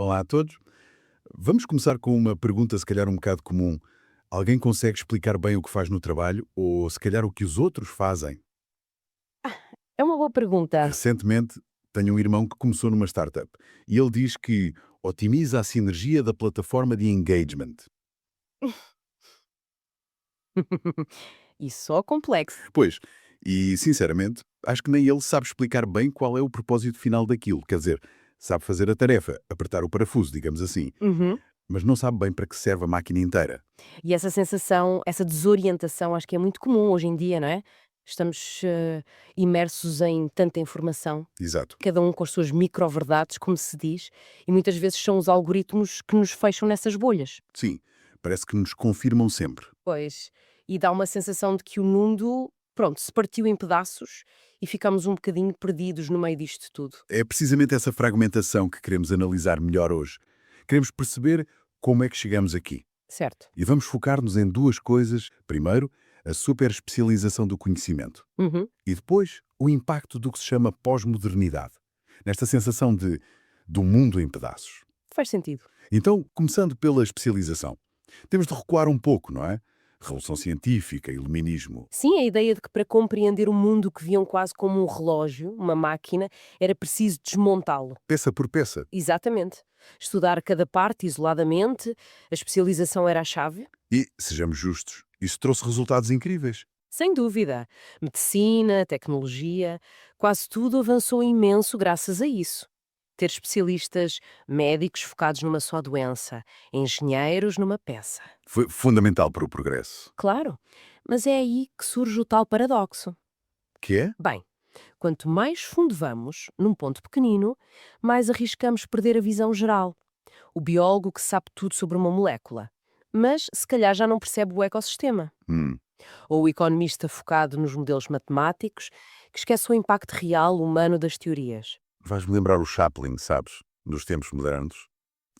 Olá a todos. Vamos começar com uma pergunta, se calhar um bocado comum. Alguém consegue explicar bem o que faz no trabalho ou, se calhar, o que os outros fazem? É uma boa pergunta. Recentemente, tenho um irmão que começou numa startup e ele diz que otimiza a sinergia da plataforma de engagement. E só complexo. Pois, e sinceramente, acho que nem ele sabe explicar bem qual é o propósito final daquilo. Quer dizer, sabe fazer a tarefa, apertar o parafuso, digamos assim, Uhum. mas não sabe bem para que serve a máquina inteira. E essa sensação, essa desorientação, acho que é muito comum hoje em dia, não é? Estamos imersos em tanta informação, Exato. cada um com as suas micro-verdades, como se diz, e muitas vezes são os algoritmos que nos fecham nessas bolhas. Sim, parece que nos confirmam sempre. Pois, e dá uma sensação de que o mundo, pronto, se partiu em pedaços e ficamos um bocadinho perdidos no meio disto tudo. É precisamente essa fragmentação que queremos analisar melhor hoje. Queremos perceber como é que chegamos aqui. Certo? E vamos focar-nos em duas coisas. Primeiro, a superespecialização do conhecimento. Uhum. E depois, o impacto do que se chama pós-modernidade. Nesta sensação de do mundo em pedaços. Faz sentido. Então, começando pela especialização. Temos de recuar um pouco, não é? Revolução científica, iluminismo. Sim, a ideia de que para compreender o mundo que viam quase como um relógio, uma máquina, era preciso desmontá-lo. Peça por peça. Exatamente. Estudar cada parte isoladamente, a especialização era a chave? E, sejamos justos, isso trouxe resultados incríveis. Sem dúvida. Medicina, tecnologia, quase tudo avançou imenso graças a isso. Ter especialistas médicos focados numa só doença, engenheiros numa peça. Foi fundamental para o progresso. Claro, mas é aí que surge o tal paradoxo. Que é? Bem, quanto mais fundo vamos, num ponto pequenino, mais arriscamos perder a visão geral. O biólogo que sabe tudo sobre uma molécula, mas se calhar já não percebe o ecossistema. Hum. Ou o economista focado nos modelos matemáticos, que esquece o impacto real humano das teorias. Vais-me lembrar o Chaplin, sabes? Dos tempos modernos.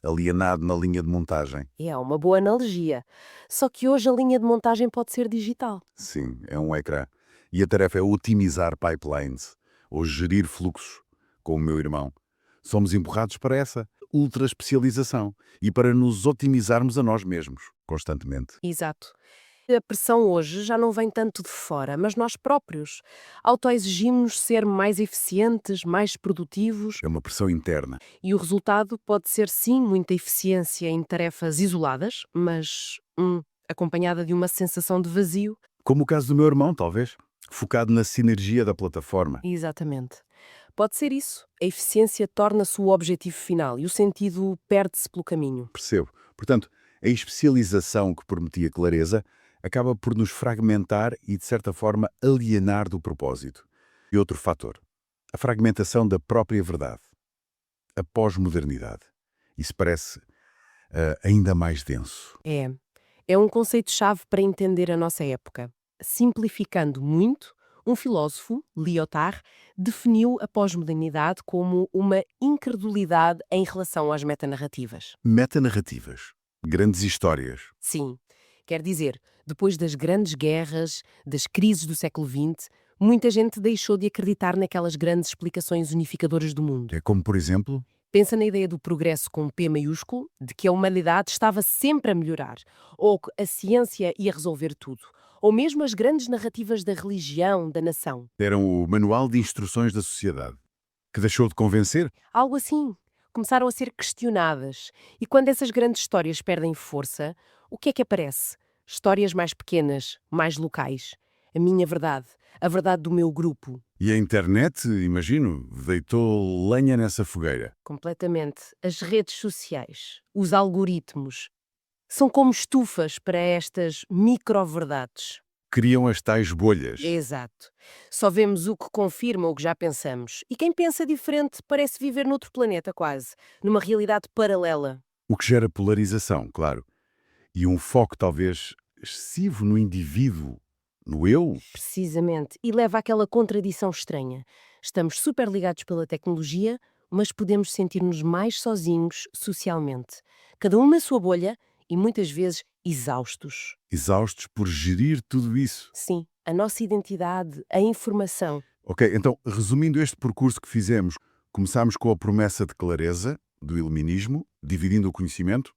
Alienado na linha de montagem. E é uma boa analogia. Só que hoje a linha de montagem pode ser digital. Sim, é um ecrã. E a tarefa é otimizar pipelines, ou gerir fluxos, com o meu irmão. Somos empurrados para essa ultra especialização e para nos otimizarmos a nós mesmos, constantemente. Exato. A pressão hoje já não vem tanto de fora, mas nós próprios. Autoexigimos-nos ser mais eficientes, mais produtivos, É uma pressão interna. e o resultado pode ser sim muita eficiência em tarefas isoladas, mas acompanhada de uma sensação de vazio. Como o caso do meu irmão, talvez. Focado na sinergia da plataforma. Exatamente. Pode ser isso. A eficiência torna-se o objetivo final e o sentido perde-se pelo caminho. Percebo. Portanto, a especialização que prometia clareza acaba por nos fragmentar e, de certa forma, alienar do propósito. E outro fator, a fragmentação da própria verdade, a pós-modernidade. Isso parece ainda mais denso. É. É um conceito-chave para entender a nossa época. Simplificando muito, um filósofo, Lyotard, definiu a pós-modernidade como uma incredulidade em relação às metanarrativas. Metanarrativas, grandes histórias. Sim, quer dizer, depois das grandes guerras, das crises do século XX, muita gente deixou de acreditar naquelas grandes explicações unificadoras do mundo. É como, por exemplo, Pensa na ideia do progresso com P maiúsculo, de que a humanidade estava sempre a melhorar, ou que a ciência ia resolver tudo, ou mesmo as grandes narrativas da religião, da nação. eram o manual de instruções da sociedade, que deixou de convencer. Algo assim. Começaram a ser questionadas. E quando essas grandes histórias perdem força, o que é que aparece? Histórias mais pequenas, mais locais. A minha verdade, a verdade do meu grupo. E a internet, imagino, deitou lenha nessa fogueira. Completamente. As redes sociais, os algoritmos, são como estufas para estas micro-verdades. Criam as tais bolhas. Exato. Só vemos o que confirma o que já pensamos. E quem pensa diferente parece viver noutro planeta quase, numa realidade paralela. O que gera polarização, claro. E um foco talvez excessivo no indivíduo, no eu. Precisamente. E leva àquela contradição estranha. Estamos super ligados pela tecnologia, mas podemos sentir-nos mais sozinhos socialmente. Cada um na sua bolha e muitas vezes exaustos. Exaustos por gerir tudo isso. Sim, a nossa identidade, a informação. Ok, então, resumindo este percurso que fizemos, começámos com a promessa de clareza, do iluminismo, dividindo o conhecimento,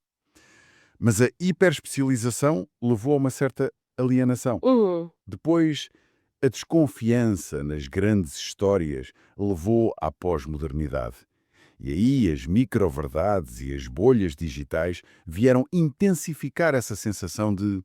mas a hiperespecialização levou a uma certa alienação. Hum, Depois, a desconfiança nas grandes histórias levou à pós-modernidade. E aí as microverdades e as bolhas digitais vieram intensificar essa sensação de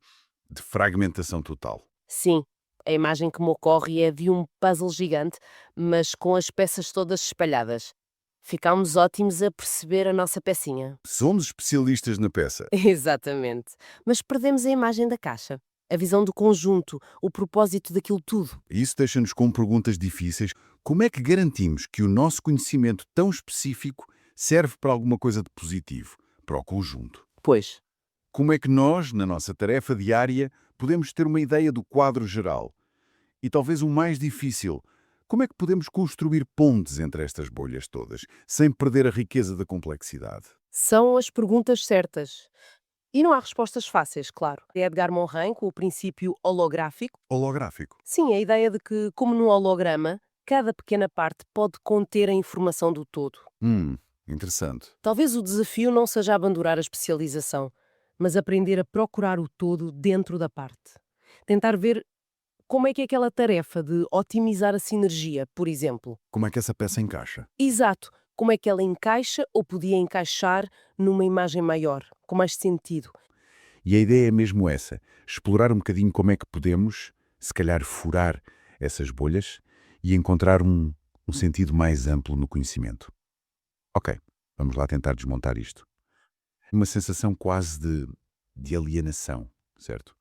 fragmentação total. sim, a imagem que me ocorre é de um puzzle gigante, mas com as peças todas espalhadas. Ficámos ótimos a perceber a nossa pecinha. Somos especialistas na peça. Exatamente. Mas perdemos a imagem da caixa, a visão do conjunto, o propósito daquilo tudo. E isso deixa-nos com perguntas difíceis. Como é que garantimos que o nosso conhecimento tão específico serve para alguma coisa de positivo, para o conjunto? Pois. Como é que nós, na nossa tarefa diária, podemos ter uma ideia do quadro geral? E talvez o mais difícil, como é que podemos construir pontes entre estas bolhas todas, sem perder a riqueza da complexidade? São as perguntas certas. E não há respostas fáceis, claro. Edgar Morin, com o princípio holográfico. Holográfico. Sim, a ideia de que, como num holograma, cada pequena parte pode conter a informação do todo. Interessante. Talvez o desafio não seja abandonar a especialização, mas aprender a procurar o todo dentro da parte. Tentar ver como é que aquela tarefa de otimizar a sinergia, por exemplo. Como é que essa peça encaixa? Exato. Como é que ela encaixa ou podia encaixar numa imagem maior, com mais sentido. E a ideia é mesmo essa, explorar um bocadinho como é que podemos, se calhar, furar essas bolhas e encontrar um sentido mais amplo no conhecimento. Ok, vamos lá tentar desmontar isto. Uma sensação quase de alienação, certo?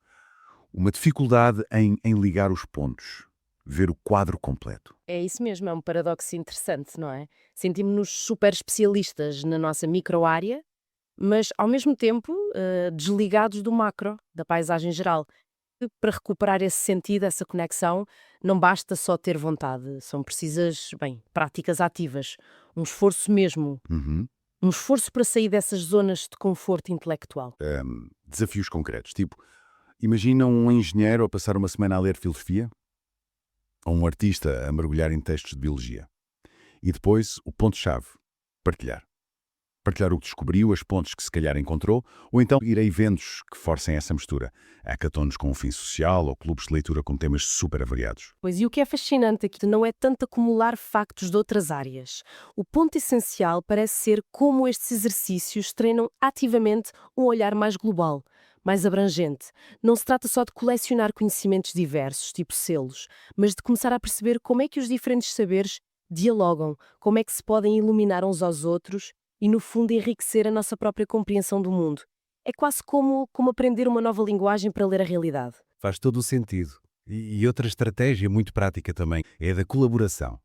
Uma dificuldade em ligar os pontos, ver o quadro completo. É isso mesmo, é um paradoxo interessante, não é? Sentimos-nos super especialistas na nossa microárea, mas ao mesmo tempo desligados do macro, da paisagem geral. E para recuperar esse sentido, essa conexão, não basta só ter vontade, são precisas, bem, práticas ativas, um esforço mesmo, Uhum. um esforço para sair dessas zonas de conforto intelectual. Desafios concretos, tipo, imagina um engenheiro a passar uma semana a ler filosofia, ou um artista a mergulhar em textos de biologia. E depois, o ponto-chave, partilhar. Partilhar o que descobriu, as pontes que se calhar encontrou, ou então ir a eventos que forcem essa mistura. Hackathons com um fim social ou clubes de leitura com temas super variados. Pois, e o que é fascinante aqui não é tanto acumular factos de outras áreas. O ponto essencial parece ser como estes exercícios treinam ativamente um olhar mais global, mais abrangente. Não se trata só de colecionar conhecimentos diversos, tipo selos, mas de começar a perceber como é que os diferentes saberes dialogam, como é que se podem iluminar uns aos outros e, no fundo, enriquecer a nossa própria compreensão do mundo. É quase como aprender uma nova linguagem para ler a realidade. Faz todo o sentido. E outra estratégia muito prática também é a da colaboração.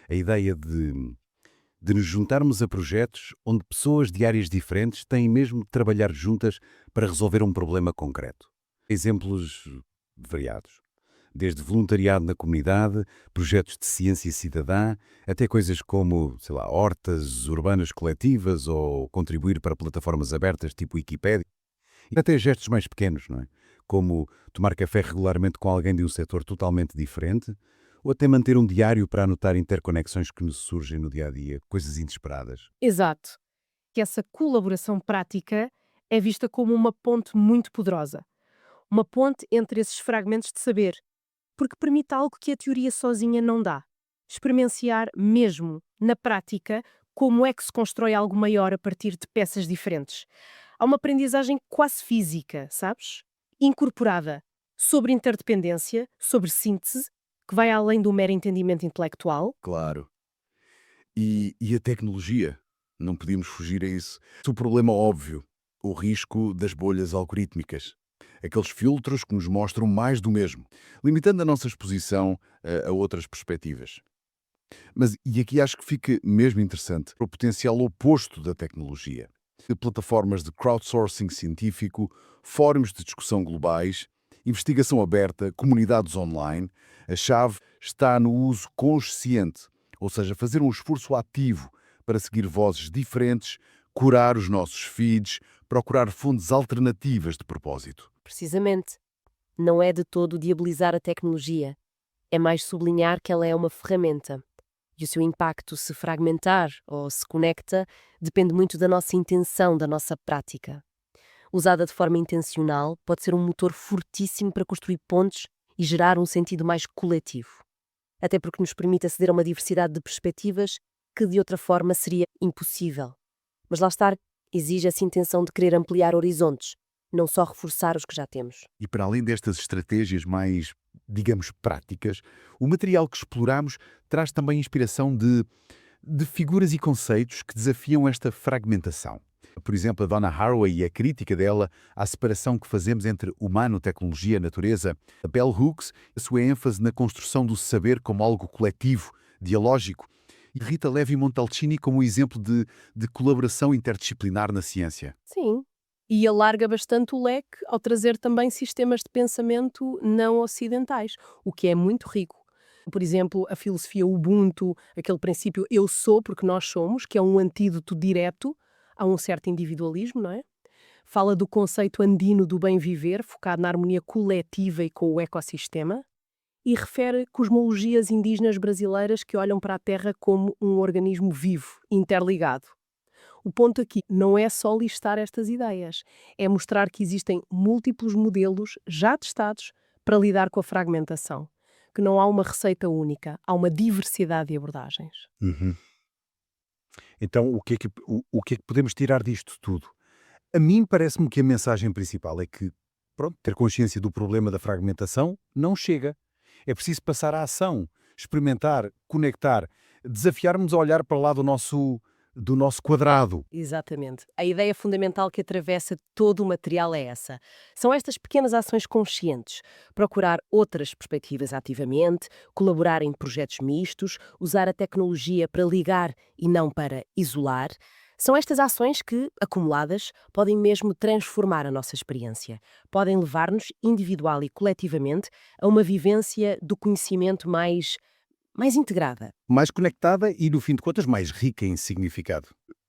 A ideia de nos juntarmos a projetos onde pessoas de áreas diferentes têm mesmo de trabalhar juntas para resolver um problema concreto. Exemplos variados. Desde voluntariado na comunidade, projetos de ciência cidadã, até coisas como, sei lá, hortas urbanas coletivas ou contribuir para plataformas abertas tipo Wikipédia. E até gestos mais pequenos, não é? Como tomar café regularmente com alguém de um setor totalmente diferente, ou até manter um diário para anotar interconexões que nos surgem no dia-a-dia, coisas inesperadas. Exato. Que essa colaboração prática é vista como uma ponte muito poderosa. Uma ponte entre esses fragmentos de saber, porque permite algo que a teoria sozinha não dá. Experienciar mesmo, na prática, como é que se constrói algo maior a partir de peças diferentes. Há uma aprendizagem quase física, sabes? Incorporada, sobre interdependência, sobre síntese, que vai além do mero entendimento intelectual. Claro. E a tecnologia? Não podíamos fugir a isso. O problema óbvio, o risco das bolhas algorítmicas. Aqueles filtros que nos mostram mais do mesmo, limitando a nossa exposição a outras perspectivas. Mas, e aqui acho que fica mesmo interessante, o potencial oposto da tecnologia. De plataformas de crowdsourcing científico, fóruns de discussão globais, investigação aberta, comunidades online, a chave está no uso consciente, ou seja, fazer um esforço ativo para seguir vozes diferentes, curar os nossos feeds, procurar fontes alternativas de propósito. Precisamente. Não é de todo diabolizar a tecnologia. É mais sublinhar que ela é uma ferramenta. E o seu impacto, se fragmentar ou se conecta, depende muito da nossa intenção, da nossa prática. Usada de forma intencional, pode ser um motor fortíssimo para construir pontes e gerar um sentido mais coletivo. Até porque nos permite aceder a uma diversidade de perspectivas que de outra forma seria impossível. Mas lá está, exige essa intenção de querer ampliar horizontes, não só reforçar os que já temos. E para além destas estratégias mais, digamos, práticas, o material que exploramos traz também inspiração de figuras e conceitos que desafiam esta fragmentação. Por exemplo, a Donna Haraway e a crítica dela à separação que fazemos entre humano, tecnologia, natureza. A Bell Hooks, a sua ênfase na construção do saber como algo coletivo, dialógico. E Rita Levi-Montalcini como um exemplo de colaboração interdisciplinar na ciência. Sim. E alarga bastante o leque ao trazer também sistemas de pensamento não ocidentais, o que é muito rico. Por exemplo, a filosofia Ubuntu, aquele princípio eu sou porque nós somos, que é um antídoto direto a um certo individualismo, não é? Fala do conceito andino do bem viver, focado na harmonia coletiva e com o ecossistema, e refere cosmologias indígenas brasileiras que olham para a Terra como um organismo vivo, interligado. O ponto aqui não é só listar estas ideias, é mostrar que existem múltiplos modelos já testados para lidar com a fragmentação, que não há uma receita única, há uma diversidade de abordagens. Uhum. Então, o que é que podemos tirar disto tudo? A mim parece-me que a mensagem principal é que, pronto, ter consciência do problema da fragmentação não chega. É preciso passar à ação, experimentar, conectar, desafiarmos a olhar para lá do nosso quadrado. Exatamente. A ideia fundamental que atravessa todo o material é essa. São estas pequenas ações conscientes. Procurar outras perspectivas ativamente, colaborar em projetos mistos, usar a tecnologia para ligar e não para isolar. São estas ações que, acumuladas, podem mesmo transformar a nossa experiência. Podem levar-nos, individual e coletivamente, a uma vivência do conhecimento mais integrada. Mais conectada e, no fim de contas, mais rica em significado.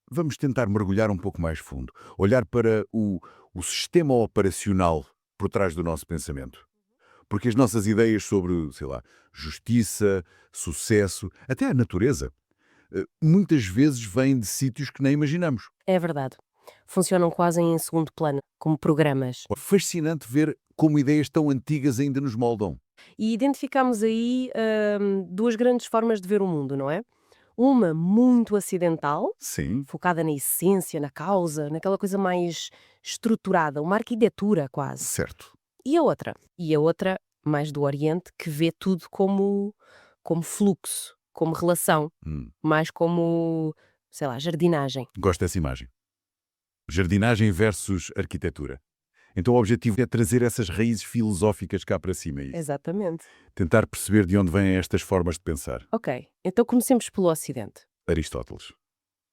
Vamos tentar mergulhar um pouco mais fundo, olhar para o sistema operacional por trás do nosso pensamento. Porque as nossas ideias sobre, sei lá, justiça, sucesso, até a natureza, muitas vezes vêm de sítios que nem imaginamos. É verdade. Funcionam quase em segundo plano, como programas. É fascinante ver como ideias tão antigas ainda nos moldam. E identificamos aí duas grandes formas de ver o mundo, não é? Uma muito acidental, Sim, focada na essência, na causa, naquela coisa mais estruturada, uma arquitetura quase. certo. E a outra mais do Oriente, que vê tudo como fluxo, como relação, mais como, sei lá, jardinagem. Gosto dessa imagem. Jardinagem versus arquitetura. Então o objetivo é trazer essas raízes filosóficas cá para cima. É isso. Exatamente. Tentar perceber de onde vêm estas formas de pensar. Ok, então comecemos pelo Ocidente. Aristóteles.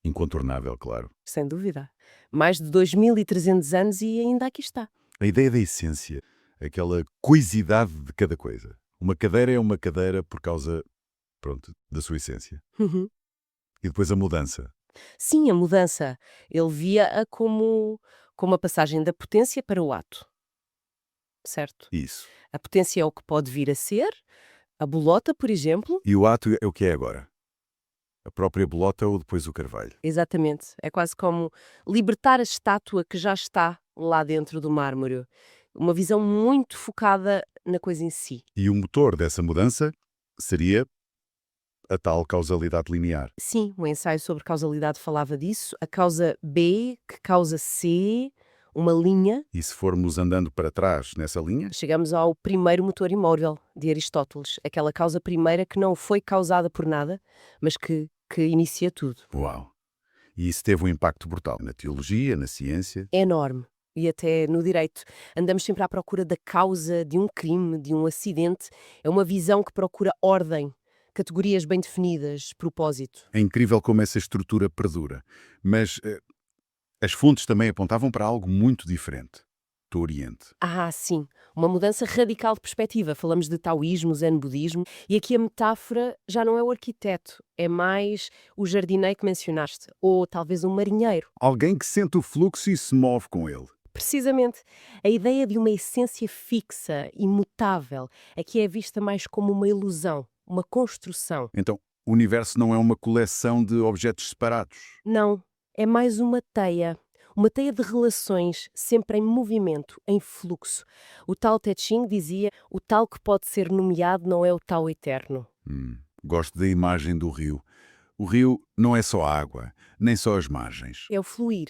Incontornável, claro. Sem dúvida. Mais de 2300 anos e ainda aqui está. A ideia da essência, aquela coisidade de cada coisa. Uma cadeira é uma cadeira por causa, pronto, da sua essência. Uhum. E depois a mudança. Sim, a mudança. Ele via-a como a passagem da potência para o ato. Certo? Isso. A potência é o que pode vir a ser. A bolota, por exemplo. E o ato é o que é agora. A própria bolota ou depois o carvalho. Exatamente. É quase como libertar a estátua que já está lá dentro do mármore. Uma visão muito focada na coisa em si. E o motor dessa mudança seria a tal causalidade linear. Sim, o ensaio sobre causalidade falava disso. A causa B, que causa C, uma linha. E se formos andando para trás nessa linha, Chegamos ao primeiro motor imóvel de Aristóteles. Aquela causa primeira que não foi causada por nada, mas que inicia tudo. uau! E isso teve um impacto brutal na teologia, na ciência. É enorme. E até no direito. Andamos sempre à procura da causa de um crime, de um acidente. É uma visão que procura ordem, categorias bem definidas, propósito. É incrível como essa estrutura perdura. Mas as fontes também apontavam para algo muito diferente. Do Oriente. Ah, sim. Uma mudança radical de perspectiva. Falamos de taoísmo, zen budismo. E aqui a metáfora já não é o arquiteto. É mais o jardineiro que mencionaste. Ou talvez um marinheiro. Alguém que sente o fluxo e se move com ele. Precisamente. A ideia de uma essência fixa, imutável, aqui é vista mais como uma ilusão, uma construção. Então, O universo não é uma coleção de objetos separados. Não, é mais uma teia. Uma teia de relações, sempre em movimento, em fluxo. O Tao Te Ching dizia: o tal que pode ser nomeado não é o tal eterno. Gosto da imagem do rio. O rio não é só a água, nem só as margens. É o fluir.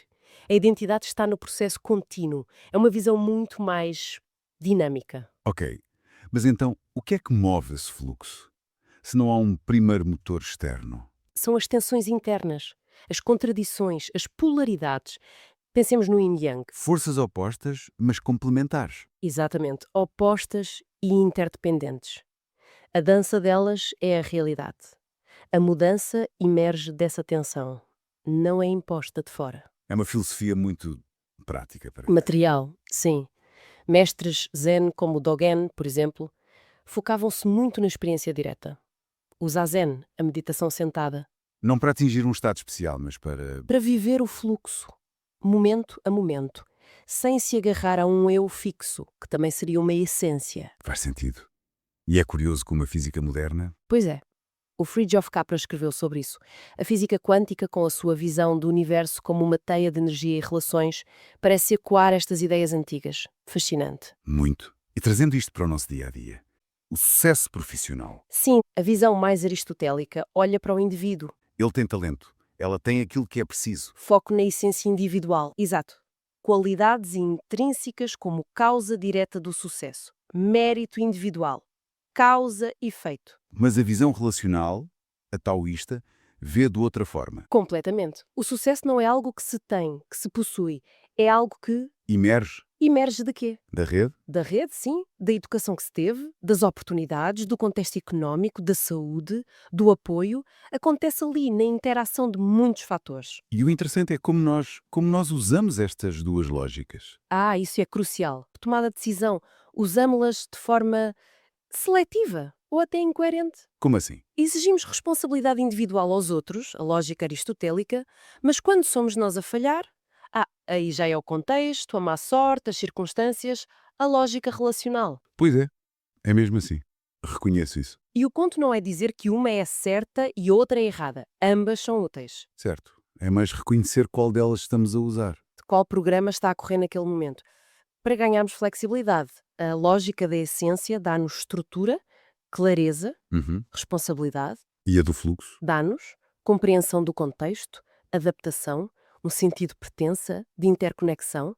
A identidade está no processo contínuo. É uma visão muito mais dinâmica. Ok, mas então o que é que move esse fluxo? Se não há um primeiro motor externo? São as tensões internas, as contradições, as polaridades. Pensemos no Yin Yang. Forças opostas, mas complementares. Exatamente, opostas e interdependentes. A dança delas é a realidade. A mudança emerge dessa tensão. Não é imposta de fora. É uma filosofia muito prática para mim. Material, sim. Mestres zen como Dogen, por exemplo, focavam-se muito na experiência direta. O Zazen, a meditação sentada, Não para atingir um estado especial, mas para... para viver o fluxo, momento a momento, sem se agarrar a um eu fixo, que também seria uma essência. Faz sentido. E é curioso como a física moderna... Pois é. O Fritjof Capra escreveu sobre isso. A física quântica, com a sua visão do universo como uma teia de energia e relações, parece ecoar estas ideias antigas. Fascinante. Muito. E trazendo isto para o nosso dia-a-dia. O sucesso profissional. Sim, a visão mais aristotélica olha para o indivíduo. Ele tem talento. Ela tem aquilo que é preciso. Foco na essência individual. Exato. Qualidades intrínsecas como causa direta do sucesso. Mérito individual. Causa e efeito. Mas a visão relacional, a taoísta, vê de outra forma. Completamente. O sucesso não é algo que se tem, que se possui. É algo que Emerge emerge de quê? da rede. Da rede, sim, da educação que se teve, das oportunidades, do contexto económico, da saúde, do apoio. Acontece ali, na interação de muitos fatores. E o interessante é como nós usamos estas duas lógicas. Ah, isso é crucial. Tomada de decisão. Usamos-las de forma seletiva ou até incoerente. Como assim? Exigimos responsabilidade individual aos outros, a lógica aristotélica, mas quando somos nós a falhar, aí já é o contexto, a má sorte, as circunstâncias, a lógica relacional. Pois é mesmo assim. Reconheço isso. E o ponto não é dizer que uma é certa e outra é errada. Ambas são úteis. Certo. É mais reconhecer qual delas estamos a usar. De qual programa está a correr naquele momento. Para ganharmos flexibilidade, a lógica da essência dá-nos estrutura, clareza, responsabilidade, E a do fluxo? dá-nos compreensão do contexto, adaptação, um sentido de pertença, de interconexão.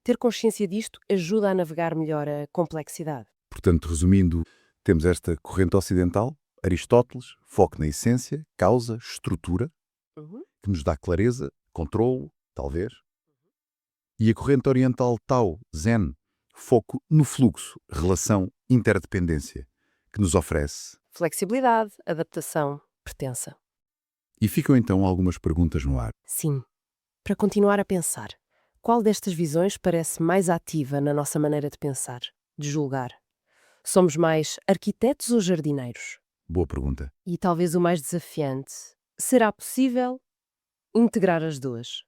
Ter consciência disto ajuda a navegar melhor a complexidade. Portanto, resumindo, temos esta corrente ocidental, Aristóteles, foco na essência, causa, estrutura, que nos dá clareza, controlo, talvez. E a corrente oriental Tao, Zen, foco no fluxo, relação, interdependência, que nos oferece. Flexibilidade, adaptação, pertença. E ficam então algumas perguntas no ar. Sim. Para continuar a pensar, qual destas visões parece mais ativa na nossa maneira de pensar, de julgar? Somos mais arquitetos ou jardineiros? Boa pergunta. E talvez o mais desafiante, será possível integrar as duas?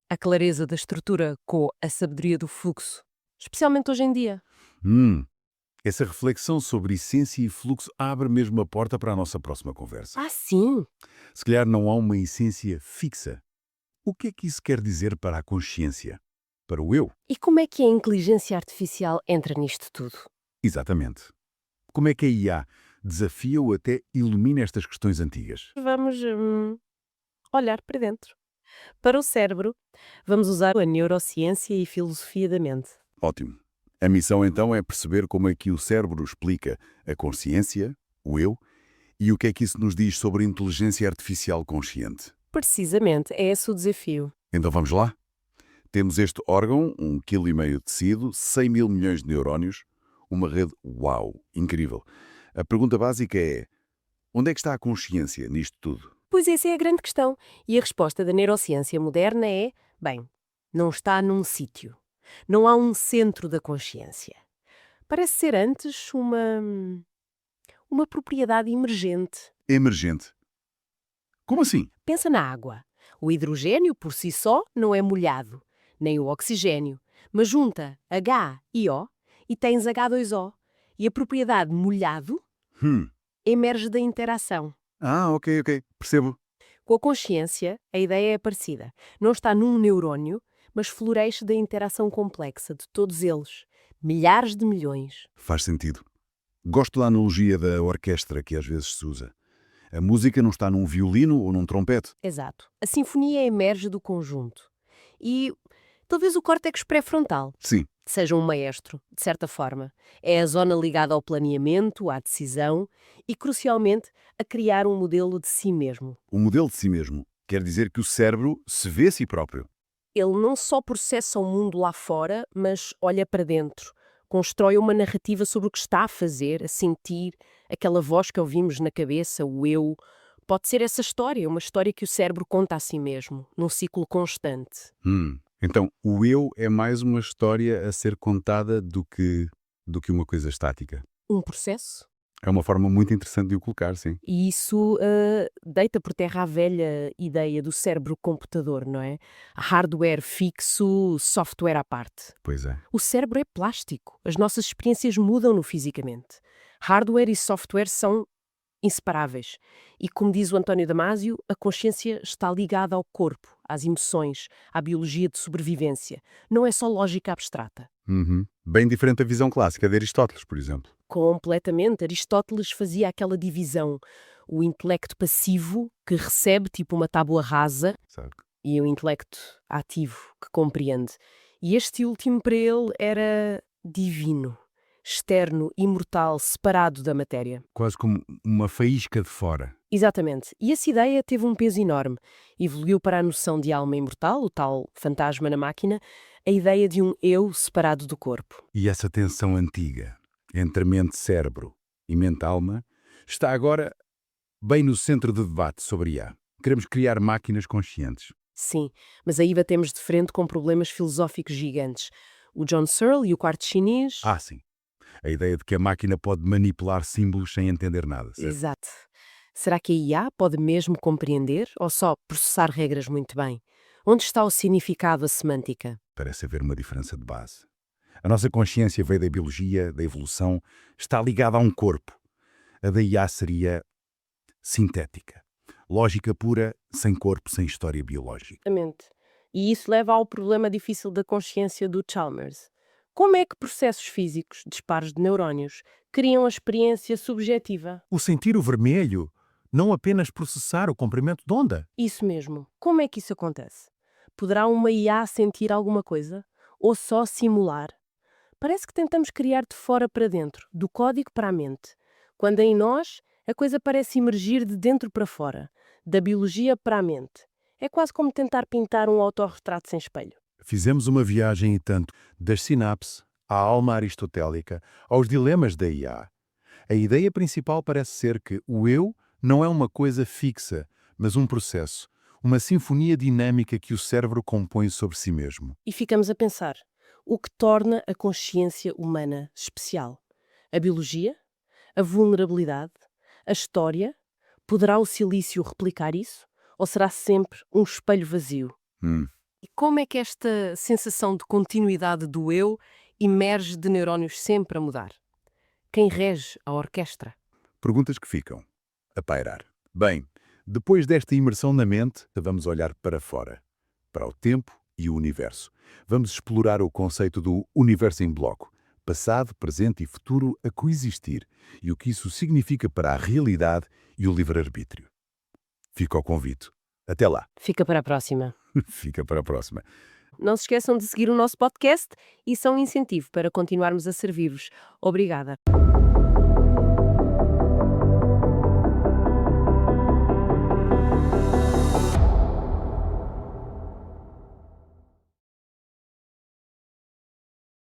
A clareza da estrutura com a sabedoria do fluxo, especialmente hoje em dia. Essa reflexão sobre essência e fluxo abre mesmo a porta para a nossa próxima conversa. Ah, sim! Se calhar não há uma essência fixa. O que é que isso quer dizer para a consciência? Para o eu? E como é que a inteligência artificial entra nisto tudo? Exatamente. Como é que a IA desafia ou até ilumina estas questões antigas? Vamos olhar para dentro. Para o cérebro, vamos usar a neurociência e filosofia da mente. Ótimo. A missão então é perceber como é que o cérebro explica a consciência, o eu, e o que é que isso nos diz sobre a inteligência artificial consciente. Precisamente, é esse o desafio. Então vamos lá? Temos este órgão, 1,5 kg de tecido, 100 mil milhões de neurónios, uma rede, uau, incrível. A pergunta básica é, onde é que está a consciência nisto tudo? Pois essa é a grande questão. E a resposta da neurociência moderna é, bem, não está num sítio. Não há um centro da consciência. Parece ser antes uma propriedade emergente. Emergente. Como assim? Pensa na água. O hidrogênio, por si só, não é molhado, nem o oxigênio, mas junta H e O e tens H2O. E a propriedade molhado emerge da interação. Ok. Percebo. Com a consciência, a ideia é parecida. Não está num neurónio, mas floresce da interação complexa de todos eles. Milhares de milhões. Faz sentido. Gosto da analogia da orquestra que às vezes se usa. A música não está num violino ou num trompete. Exato. A sinfonia emerge do conjunto. E talvez o córtex pré-frontal Sim. seja um maestro, de certa forma. É a zona ligada ao planeamento, à decisão e, crucialmente, a criar um modelo de si mesmo. O modelo de si mesmo quer dizer que o cérebro se vê a si próprio. Ele não só processa o mundo lá fora, mas olha para dentro. Constrói uma narrativa sobre o que está a fazer, a sentir, aquela voz que ouvimos na cabeça, o eu. Pode ser essa história, uma história que o cérebro conta a si mesmo, num ciclo constante. Então, o eu é mais uma história a ser contada do que uma coisa estática. Um processo? É uma forma muito interessante de o colocar, sim. E isso deita por terra a velha ideia do cérebro-computador, não é? Hardware fixo, software à parte. Pois é. O cérebro é plástico. As nossas experiências mudam-no fisicamente. Hardware e software são inseparáveis. E, como diz o António Damasio, a consciência está ligada ao corpo, às emoções, à biologia de sobrevivência. Não é só lógica abstrata. Bem diferente da visão clássica de Aristóteles, por exemplo. Completamente. Aristóteles fazia aquela divisão. O intelecto passivo, que recebe tipo uma tábua rasa, Sabe? e o intelecto ativo, que compreende. E este último para ele era divino, externo, imortal, separado da matéria. Quase como uma faísca de fora. Exatamente. E essa ideia teve um peso enorme. Evoluiu para a noção de alma imortal, o tal fantasma na máquina, a ideia de um eu separado do corpo. E essa tensão antiga entre mente-cérebro e mente-alma está agora bem no centro do debate sobre IA. Queremos criar máquinas conscientes. Sim, mas aí batemos de frente com problemas filosóficos gigantes. O John Searle e o quarto chinês... Sim. A ideia de que a máquina pode manipular símbolos sem entender nada. Certo? Exato. Será que a IA pode mesmo compreender ou só processar regras muito bem? Onde está o significado, a semântica? Parece haver uma diferença de base. A nossa consciência veio da biologia, da evolução, está ligada a um corpo. A da IA seria sintética. Lógica pura, sem corpo, sem história biológica. Exatamente. E isso leva ao problema difícil da consciência do Chalmers. Como é que processos físicos, disparos de neurónios, criam a experiência subjetiva? O sentir o vermelho, não apenas processar o comprimento de onda. Isso mesmo. Como é que isso acontece? Poderá uma IA sentir alguma coisa? Ou só simular? Parece que tentamos criar de fora para dentro, do código para a mente, quando em nós a coisa parece emergir de dentro para fora, da biologia para a mente. É quase como tentar pintar um autorretrato sem espelho. Fizemos uma viagem e tanto das sinapses à alma aristotélica, aos dilemas da IA. A ideia principal parece ser que o eu não é uma coisa fixa, mas um processo, uma sinfonia dinâmica que o cérebro compõe sobre si mesmo. E ficamos a pensar, o que torna a consciência humana especial? A biologia? A vulnerabilidade? A história? Poderá o silício replicar isso? Ou será sempre um espelho vazio? E como é que esta sensação de continuidade do eu emerge de neurónios sempre a mudar? Quem rege a orquestra? Perguntas que ficam a pairar. Bem, depois desta imersão na mente, vamos olhar para fora, para o tempo e o universo. Vamos explorar o conceito do universo em bloco, passado, presente e futuro a coexistir, e o que isso significa para a realidade e o livre-arbítrio. Fica o convite. Até lá. Fica para a próxima. Fica para a próxima. Não se esqueçam de seguir o nosso podcast, isso é um incentivo para continuarmos a servir-vos. Obrigada.